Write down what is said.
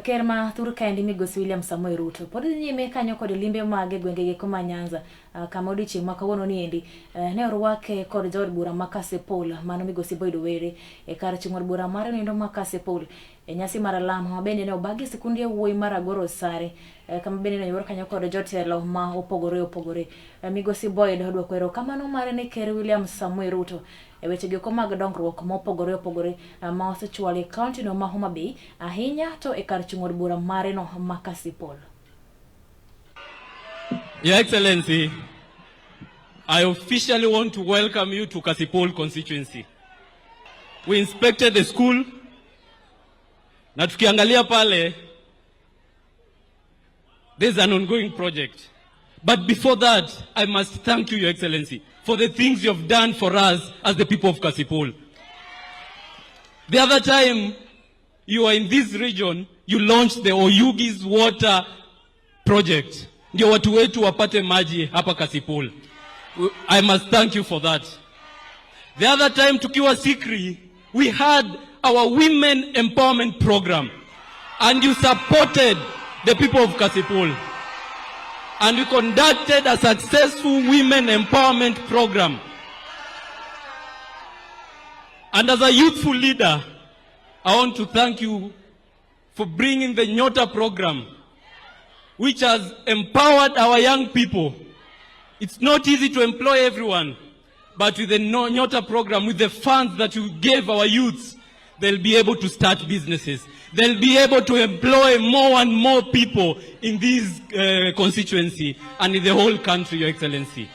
Kerma thuru kaendi migosi William Samoei Ruto. Podi nyime kanyo kod limbe mage gwengege kuma Nyanza kama odiochieng' ma kawuono ni endi ne orwake kod jaod bura ma Kasipul mano migosi Boyid e kar chung' od bura mare nindo ma Kasipul e nyasi mar alama ma bende ne obagi sikunde wuoyi mar Agoro Sare kama bende ne yor kanyo kod jotelo ma opogore. Migosi Boyid odwoko erokamano mare ne Ker William Samoei Ruto e weche giko mag dongruok mopogore ma osechwalo e kaunti no ma Homa Bay ahinya to e kar chung' od bura mare no ma Kasipul. Your Excellency, I officially want to welcome you to Kasipul constituency. We inspected the school, na tukiangalia pale, there's an ongoing project. But before that, I must thank you, Your Excellency, for the things you have done for us as the people of Kasipul. The other time you were in this region, you launched the Oyugi's water project. Ndio watu wetu wapate maji hapa Kasipul. I must thank you for that. The other time tukiwa Sikri, we had our women empowerment program and you supported the people of Kasipul. And we conducted a successful women empowerment program. And as a youthful leader, I want to thank you for bringing the Nyota program, which has empowered our young people. It's not easy to employ everyone, but with the Nyota program, with the funds that you gave our youths, they'll be able to start businesses. They'll be able to employ more and more people in this constituency and in the whole country, Your Excellency.